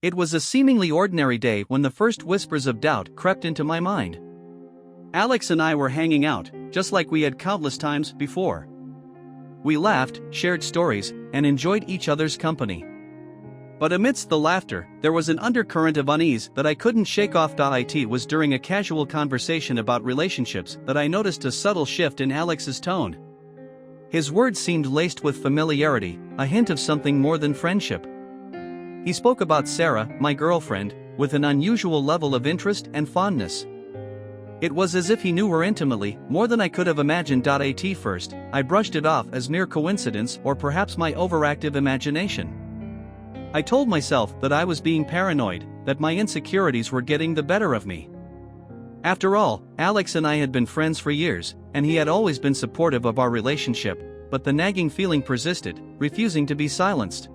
It was a seemingly ordinary day when the first whispers of doubt crept into my mind. Alex and I were hanging out, just like we had countless times before. We laughed, shared stories, and enjoyed each other's company. But amidst the laughter, there was an undercurrent of unease that I couldn't shake off. It was during a casual conversation about relationships that I noticed a subtle shift in Alex's tone. His words seemed laced with familiarity, a hint of something more than friendship. He spoke about Sarah, my girlfriend, with an unusual level of interest and fondness. It was as if he knew her intimately, more than I could have imagined. At first, I brushed it off as mere coincidence or perhaps my overactive imagination. I told myself that I was being paranoid, that my insecurities were getting the better of me. After all, Alex and I had been friends for years, and he had always been supportive of our relationship, but the nagging feeling persisted, refusing to be silenced.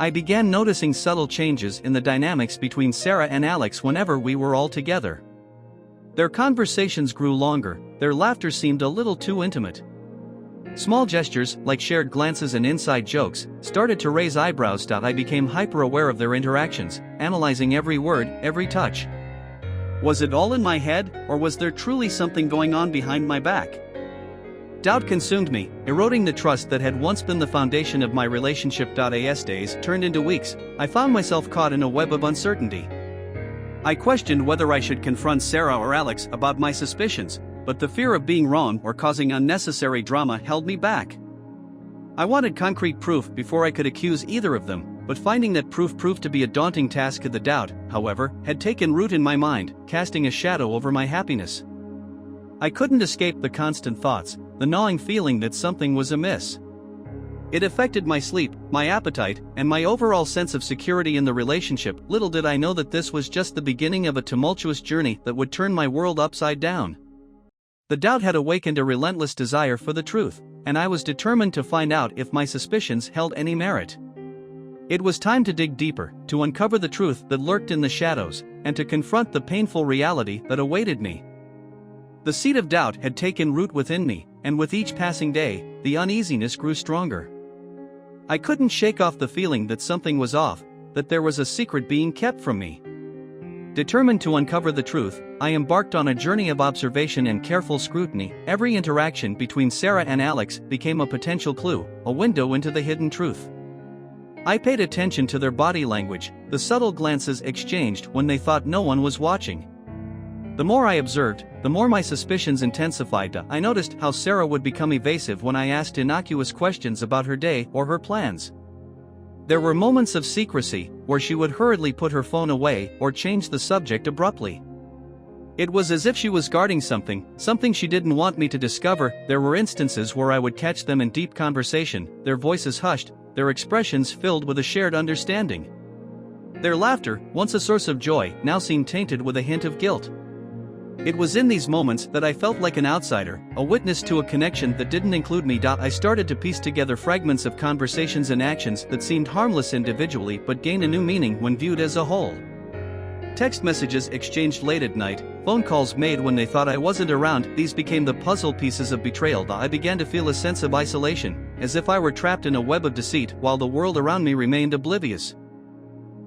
I began noticing subtle changes in the dynamics between Sarah and Alex whenever we were all together. Their conversations grew longer, their laughter seemed a little too intimate. Small gestures, like shared glances and inside jokes, started to raise eyebrows. I became hyper-aware of their interactions, analyzing every word, every touch. Was it all in my head, or was there truly something going on behind my back? Doubt consumed me, eroding the trust that had once been the foundation of my relationship. As days turned into weeks, I found myself caught in a web of uncertainty. I questioned whether I should confront Sarah or Alex about my suspicions, but the fear of being wrong or causing unnecessary drama held me back. I wanted concrete proof before I could accuse either of them, but finding that proof proved to be a daunting task. The doubt, however, had taken root in my mind, casting a shadow over my happiness. I couldn't escape the constant thoughts, the gnawing feeling that something was amiss. It affected my sleep, my appetite, and my overall sense of security in the relationship. Little did I know that this was just the beginning of a tumultuous journey that would turn my world upside down. The doubt had awakened a relentless desire for the truth, and I was determined to find out if my suspicions held any merit. It was time to dig deeper, to uncover the truth that lurked in the shadows, and to confront the painful reality that awaited me. The seed of doubt had taken root within me, and with each passing day, the uneasiness grew stronger. I couldn't shake off the feeling that something was off, that there was a secret being kept from me. Determined to uncover the truth, I embarked on a journey of observation and careful scrutiny. Every interaction between Sarah and Alex became a potential clue, a window into the hidden truth. I paid attention to their body language, the subtle glances exchanged when they thought no one was watching. The more I observed, the more my suspicions intensified. I noticed how Sarah would become evasive when I asked innocuous questions about her day or her plans. There were moments of secrecy, where she would hurriedly put her phone away or change the subject abruptly. It was as if she was guarding something she didn't want me to discover. There were instances where I would catch them in deep conversation, their voices hushed, their expressions filled with a shared understanding. Their laughter, once a source of joy, now seemed tainted with a hint of guilt. It was in these moments that I felt like an outsider, a witness to a connection that didn't include me. I started to piece together fragments of conversations and actions that seemed harmless individually but gained a new meaning when viewed as a whole. Text messages exchanged late at night, phone calls made when they thought I wasn't around, these became the puzzle pieces of betrayal. I began to feel a sense of isolation, as if I were trapped in a web of deceit while the world around me remained oblivious.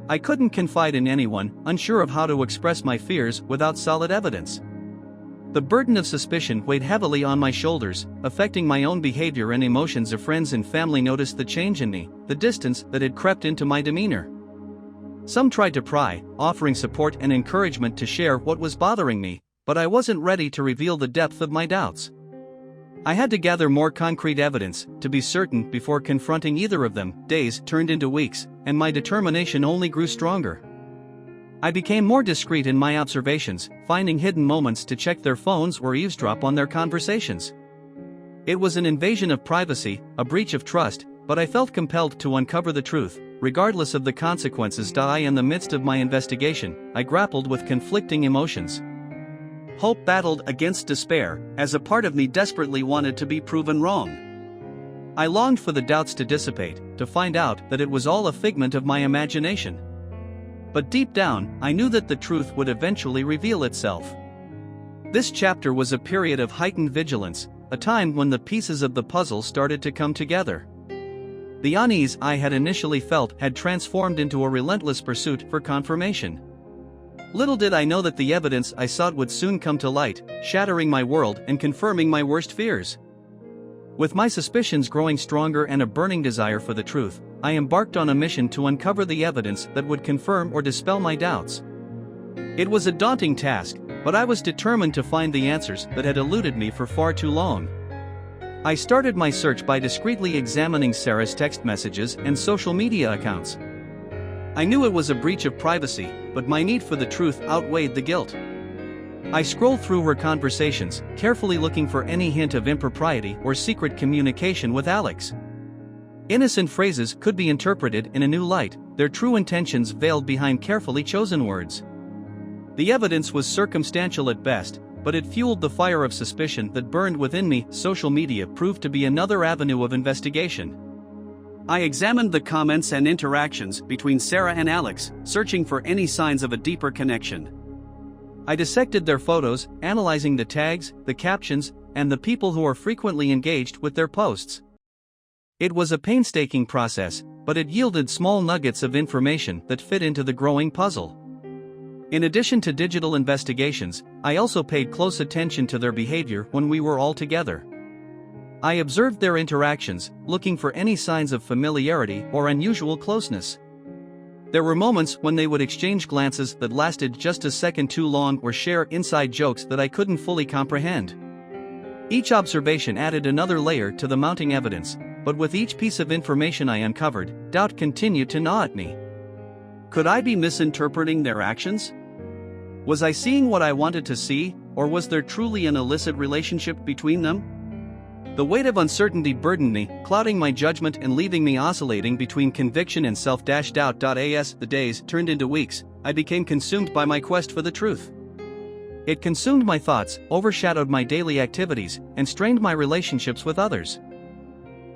I couldn't confide in anyone, unsure of how to express my fears without solid evidence. The burden of suspicion weighed heavily on my shoulders, affecting my own behavior and emotions. Friends and family noticed the change in me, the distance that had crept into my demeanor. Some tried to pry, offering support and encouragement to share what was bothering me, but I wasn't ready to reveal the depth of my doubts. I had to gather more concrete evidence to be certain before confronting either of them. Days turned into weeks, and my determination only grew stronger. I became more discreet in my observations, finding hidden moments to check their phones or eavesdrop on their conversations. It was an invasion of privacy, a breach of trust, but I felt compelled to uncover the truth, regardless of the consequences. In the midst of my investigation, I grappled with conflicting emotions. Hope battled against despair, as a part of me desperately wanted to be proven wrong. I longed for the doubts to dissipate, to find out that it was all a figment of my imagination. But deep down, I knew that the truth would eventually reveal itself. This chapter was a period of heightened vigilance, a time when the pieces of the puzzle started to come together. The unease I had initially felt had transformed into a relentless pursuit for confirmation. Little did I know that the evidence I sought would soon come to light, shattering my world and confirming my worst fears. With my suspicions growing stronger and a burning desire for the truth, I embarked on a mission to uncover the evidence that would confirm or dispel my doubts. It was a daunting task, but I was determined to find the answers that had eluded me for far too long. I started my search by discreetly examining Sarah's text messages and social media accounts. I knew it was a breach of privacy, but my need for the truth outweighed the guilt. I scrolled through her conversations, carefully looking for any hint of impropriety or secret communication with Alex. Innocent phrases could be interpreted in a new light, their true intentions veiled behind carefully chosen words. The evidence was circumstantial at best, but it fueled the fire of suspicion that burned within me. Social media proved to be another avenue of investigation. I examined the comments and interactions between Sarah and Alex, searching for any signs of a deeper connection. I dissected their photos, analyzing the tags, the captions, and the people who are frequently engaged with their posts. It was a painstaking process, but it yielded small nuggets of information that fit into the growing puzzle. In addition to digital investigations, I also paid close attention to their behavior when we were all together. I observed their interactions, looking for any signs of familiarity or unusual closeness. There were moments when they would exchange glances that lasted just a second too long or share inside jokes that I couldn't fully comprehend. Each observation added another layer to the mounting evidence, but with each piece of information I uncovered, doubt continued to gnaw at me. Could I be misinterpreting their actions? Was I seeing what I wanted to see, or was there truly an illicit relationship between them? The weight of uncertainty burdened me, clouding my judgment and leaving me oscillating between conviction and self-doubt. As the days turned into weeks, I became consumed by my quest for the truth. It consumed my thoughts, overshadowed my daily activities, and strained my relationships with others.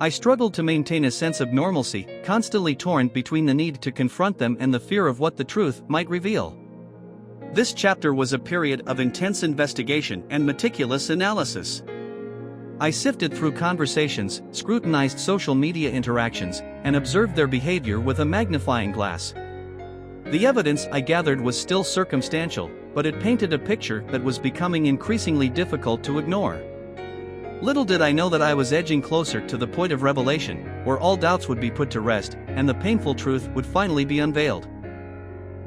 I struggled to maintain a sense of normalcy, constantly torn between the need to confront them and the fear of what the truth might reveal. This chapter was a period of intense investigation and meticulous analysis. I sifted through conversations, scrutinized social media interactions, and observed their behavior with a magnifying glass. The evidence I gathered was still circumstantial, but it painted a picture that was becoming increasingly difficult to ignore. Little did I know that I was edging closer to the point of revelation, where all doubts would be put to rest, and the painful truth would finally be unveiled.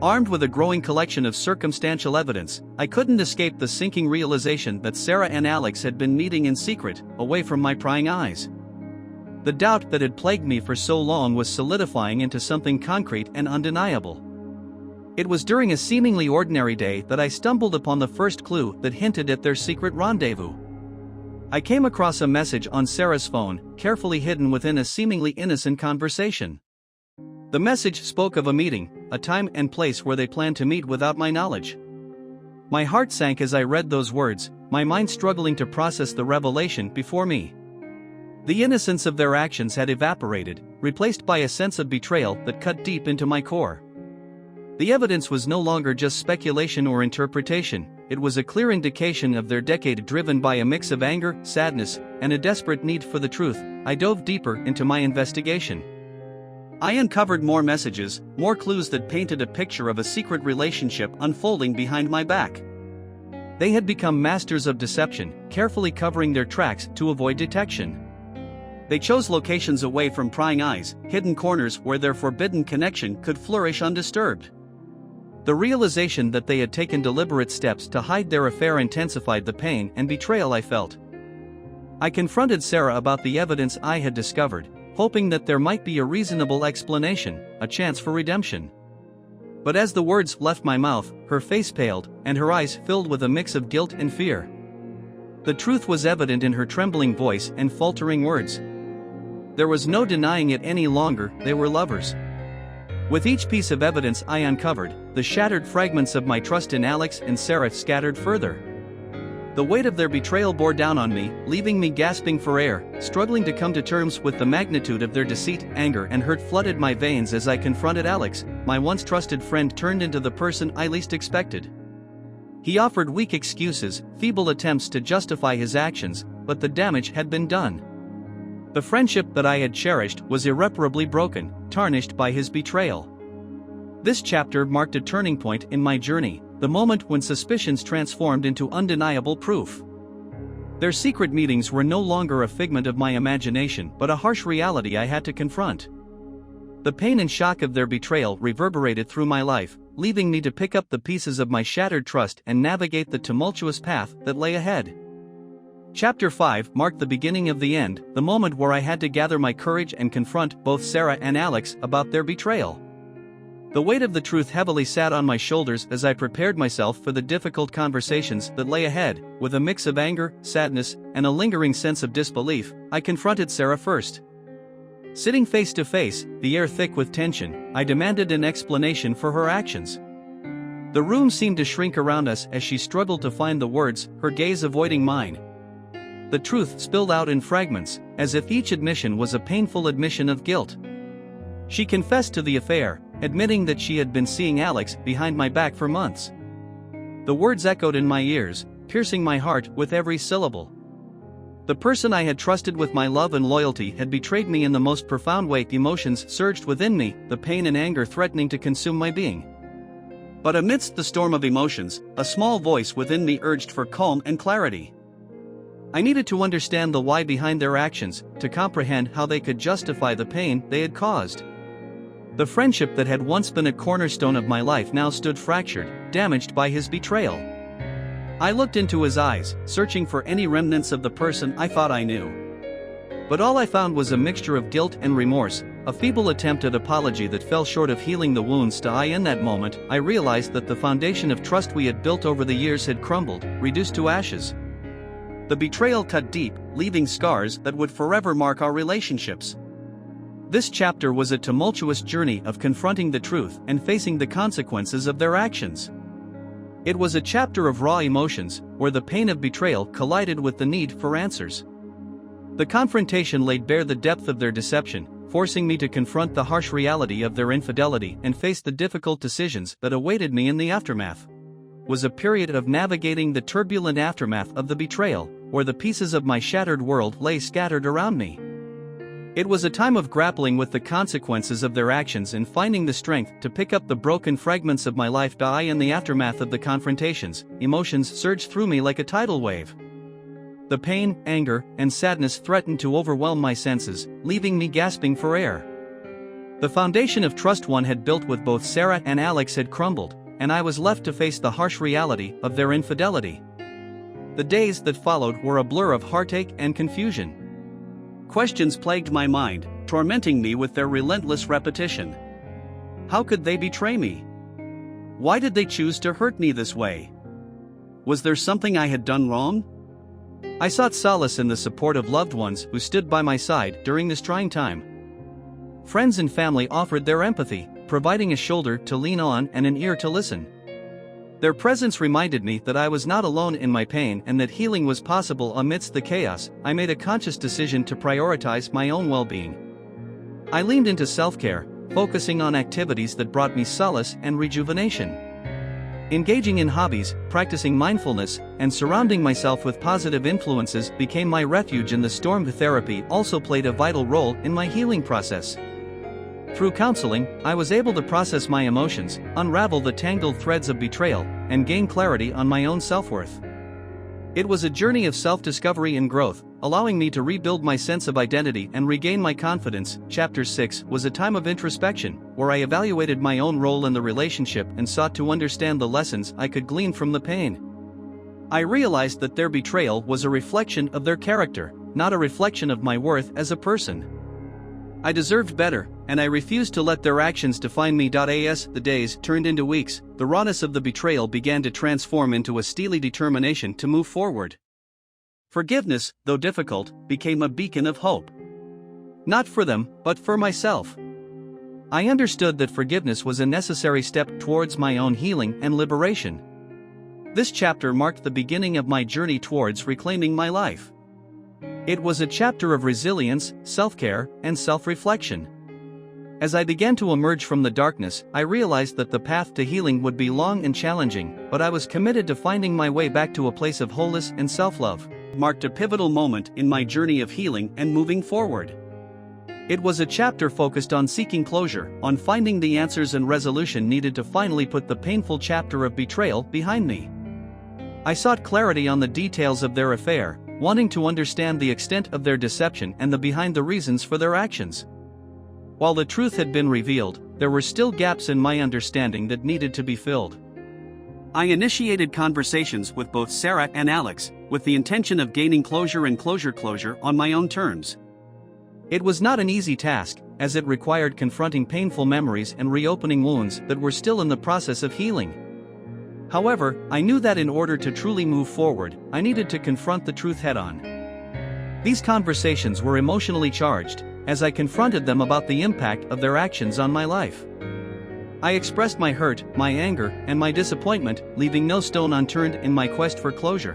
Armed with a growing collection of circumstantial evidence, I couldn't escape the sinking realization that Sarah and Alex had been meeting in secret, away from my prying eyes. The doubt that had plagued me for so long was solidifying into something concrete and undeniable. It was during a seemingly ordinary day that I stumbled upon the first clue that hinted at their secret rendezvous. I came across a message on Sarah's phone, carefully hidden within a seemingly innocent conversation. The message spoke of a meeting, a time and place where they planned to meet without my knowledge. My heart sank as I read those words, my mind struggling to process the revelation before me. The innocence of their actions had evaporated, replaced by a sense of betrayal that cut deep into my core. The evidence was no longer just speculation or interpretation, it was a clear indication of their decade driven by a mix of anger, sadness, and a desperate need for the truth. I dove deeper into my investigation. I uncovered more messages, more clues that painted a picture of a secret relationship unfolding behind my back. They had become masters of deception, carefully covering their tracks to avoid detection. They chose locations away from prying eyes, hidden corners where their forbidden connection could flourish undisturbed. The realization that they had taken deliberate steps to hide their affair intensified the pain and betrayal I felt. I confronted Sarah about the evidence I had discovered, hoping that there might be a reasonable explanation, a chance for redemption. But as the words left my mouth, her face paled, and her eyes filled with a mix of guilt and fear. The truth was evident in her trembling voice and faltering words. There was no denying it any longer, they were lovers. With each piece of evidence I uncovered, the shattered fragments of my trust in Alex and Sarah scattered further. The weight of their betrayal bore down on me, leaving me gasping for air, struggling to come to terms with the magnitude of their deceit. Anger and hurt flooded my veins as I confronted Alex, my once trusted friend turned into the person I least expected. He offered weak excuses, feeble attempts to justify his actions, but the damage had been done. The friendship that I had cherished was irreparably broken, tarnished by his betrayal. This chapter marked a turning point in my journey, the moment when suspicions transformed into undeniable proof. Their secret meetings were no longer a figment of my imagination but a harsh reality I had to confront. The pain and shock of their betrayal reverberated through my life, leaving me to pick up the pieces of my shattered trust and navigate the tumultuous path that lay ahead. Chapter 5 marked the beginning of the end, the moment where I had to gather my courage and confront both Sarah and Alex about their betrayal. The weight of the truth heavily sat on my shoulders as I prepared myself for the difficult conversations that lay ahead. With a mix of anger, sadness, and a lingering sense of disbelief, I confronted Sarah first. Sitting face to face, the air thick with tension, I demanded an explanation for her actions. The room seemed to shrink around us as she struggled to find the words, her gaze avoiding mine. The truth spilled out in fragments, as if each admission was a painful admission of guilt. She confessed to the affair, admitting that she had been seeing Alex behind my back for months. The words echoed in my ears, piercing my heart with every syllable. The person I had trusted with my love and loyalty had betrayed me in the most profound way. Emotions surged within me, the pain and anger threatening to consume my being. But amidst the storm of emotions, a small voice within me urged for calm and clarity. I needed to understand the why behind their actions, to comprehend how they could justify the pain they had caused. The friendship that had once been a cornerstone of my life now stood fractured, damaged by his betrayal. I looked into his eyes, searching for any remnants of the person I thought I knew. But all I found was a mixture of guilt and remorse, a feeble attempt at apology that fell short of healing the wounds. In that moment, I realized that the foundation of trust we had built over the years had crumbled, reduced to ashes. The betrayal cut deep, leaving scars that would forever mark our relationships. This chapter was a tumultuous journey of confronting the truth and facing the consequences of their actions. It was a chapter of raw emotions, where the pain of betrayal collided with the need for answers. The confrontation laid bare the depth of their deception, forcing me to confront the harsh reality of their infidelity and face the difficult decisions that awaited me in the aftermath. It was a period of navigating the turbulent aftermath of the betrayal, where the pieces of my shattered world lay scattered around me. It was a time of grappling with the consequences of their actions and finding the strength to pick up the broken fragments of my life. In the aftermath of the confrontations, emotions surged through me like a tidal wave. The pain, anger, and sadness threatened to overwhelm my senses, leaving me gasping for air. The foundation of trust one had built with both Sarah and Alex had crumbled, and I was left to face the harsh reality of their infidelity. The days that followed were a blur of heartache and confusion. Questions plagued my mind, tormenting me with their relentless repetition. How could they betray me? Why did they choose to hurt me this way? Was there something I had done wrong? I sought solace in the support of loved ones who stood by my side during this trying time. Friends and family offered their empathy, providing a shoulder to lean on and an ear to listen. Their presence reminded me that I was not alone in my pain and that healing was possible amidst the chaos. I made a conscious decision to prioritize my own well-being. I leaned into self-care, focusing on activities that brought me solace and rejuvenation. Engaging in hobbies, practicing mindfulness, and surrounding myself with positive influences became my refuge in the storm. Therapy also played a vital role in my healing process. Through counseling, I was able to process my emotions, unravel the tangled threads of betrayal, and gain clarity on my own self-worth. It was a journey of self-discovery and growth, allowing me to rebuild my sense of identity and regain my confidence. Chapter 6 was a time of introspection, where I evaluated my own role in the relationship and sought to understand the lessons I could glean from the pain. I realized that their betrayal was a reflection of their character, not a reflection of my worth as a person. I deserved better, and I refused to let their actions define me. As the days turned into weeks, the rawness of the betrayal began to transform into a steely determination to move forward. Forgiveness, though difficult, became a beacon of hope. Not for them, but for myself. I understood that forgiveness was a necessary step towards my own healing and liberation. This chapter marked the beginning of my journey towards reclaiming my life. It was a chapter of resilience, self-care, and self-reflection. As I began to emerge from the darkness, I realized that the path to healing would be long and challenging, but I was committed to finding my way back to a place of wholeness and self-love. marked a pivotal moment in my journey of healing and moving forward. It was a chapter focused on seeking closure, on finding the answers and resolution needed to finally put the painful chapter of betrayal behind me. I sought clarity on the details of their affair, wanting to understand the extent of their deception and the behind the reasons for their actions. While the truth had been revealed, there were still gaps in my understanding that needed to be filled. I initiated conversations with both Sarah and Alex, with the intention of gaining closure on my own terms. It was not an easy task, as it required confronting painful memories and reopening wounds that were still in the process of healing. However, I knew that in order to truly move forward, I needed to confront the truth head-on. These conversations were emotionally charged, as I confronted them about the impact of their actions on my life. I expressed my hurt, my anger, and my disappointment, leaving no stone unturned in my quest for closure.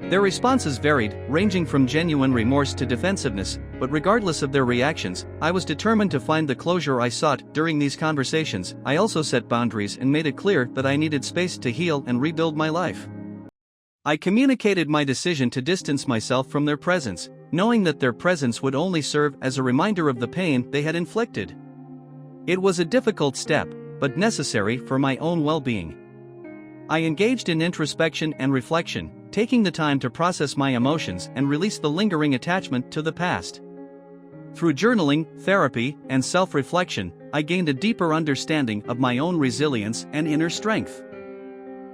Their responses varied, ranging from genuine remorse to defensiveness, but regardless of their reactions, I was determined to find the closure I sought. During these conversations, I also set boundaries and made it clear that I needed space to heal and rebuild my life. I communicated my decision to distance myself from their presence, knowing that their presence would only serve as a reminder of the pain they had inflicted. It was a difficult step, but necessary for my own well-being. I engaged in introspection and reflection, taking the time to process my emotions and release the lingering attachment to the past. Through journaling, therapy, and self-reflection, I gained a deeper understanding of my own resilience and inner strength.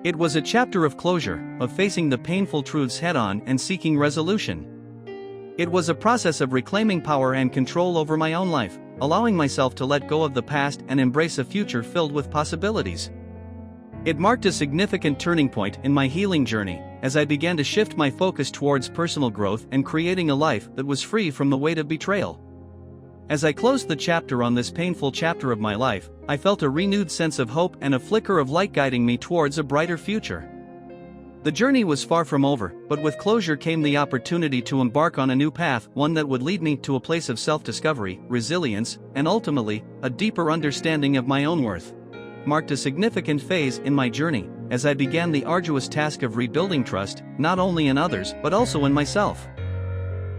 It was a chapter of closure, of facing the painful truths head-on and seeking resolution. It was a process of reclaiming power and control over my own life, allowing myself to let go of the past and embrace a future filled with possibilities. It marked a significant turning point in my healing journey, as I began to shift my focus towards personal growth and creating a life that was free from the weight of betrayal. As I closed the chapter on this painful chapter of my life, I felt a renewed sense of hope and a flicker of light guiding me towards a brighter future. The journey was far from over, but with closure came the opportunity to embark on a new path, one that would lead me to a place of self-discovery, resilience, and ultimately, a deeper understanding of my own worth. Marked a significant phase in my journey, as I began the arduous task of rebuilding trust, not only in others but also in myself.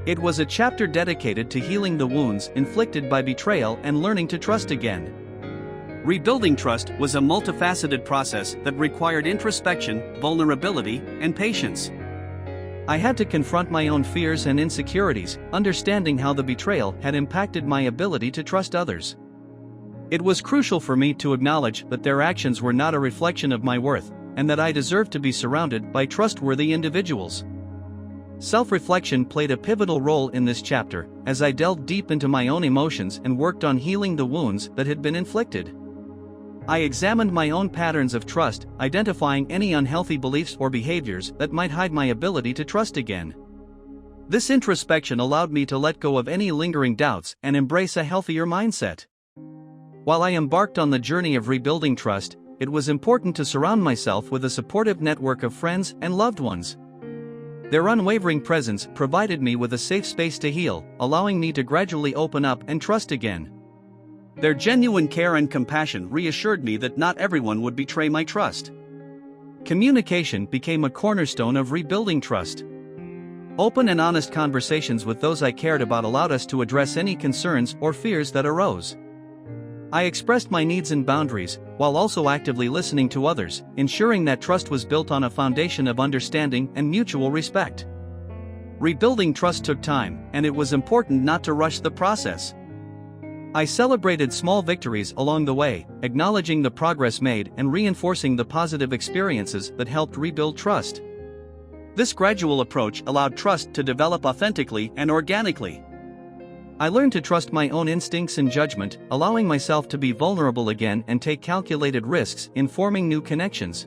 It was a chapter dedicated to healing the wounds inflicted by betrayal and learning to trust again. Rebuilding trust was a multifaceted process that required introspection, vulnerability, and patience. I had to confront my own fears and insecurities, understanding how the betrayal had impacted my ability to trust others. It was crucial for me to acknowledge that their actions were not a reflection of my worth, and that I deserved to be surrounded by trustworthy individuals. Self-reflection played a pivotal role in this chapter, as I delved deep into my own emotions and worked on healing the wounds that had been inflicted. I examined my own patterns of trust, identifying any unhealthy beliefs or behaviors that might hide my ability to trust again. This introspection allowed me to let go of any lingering doubts and embrace a healthier mindset. While I embarked on the journey of rebuilding trust, it was important to surround myself with a supportive network of friends and loved ones. Their unwavering presence provided me with a safe space to heal, allowing me to gradually open up and trust again. Their genuine care and compassion reassured me that not everyone would betray my trust. Communication became a cornerstone of rebuilding trust. Open and honest conversations with those I cared about allowed us to address any concerns or fears that arose. I expressed my needs and boundaries, while also actively listening to others, ensuring that trust was built on a foundation of understanding and mutual respect. Rebuilding trust took time, and it was important not to rush the process. I celebrated small victories along the way, acknowledging the progress made and reinforcing the positive experiences that helped rebuild trust. This gradual approach allowed trust to develop authentically and organically. I learned to trust my own instincts and judgment, allowing myself to be vulnerable again and take calculated risks in forming new connections.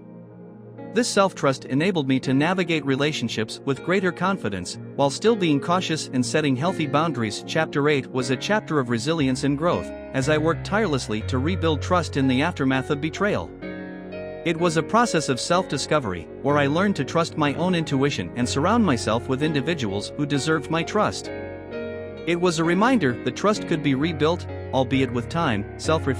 This self-trust enabled me to navigate relationships with greater confidence, while still being cautious and setting healthy boundaries. Chapter 8 was a chapter of resilience and growth, as I worked tirelessly to rebuild trust in the aftermath of betrayal. It was a process of self-discovery, where I learned to trust my own intuition and surround myself with individuals who deserved my trust. It was a reminder that trust could be rebuilt, albeit with time, self-reflection,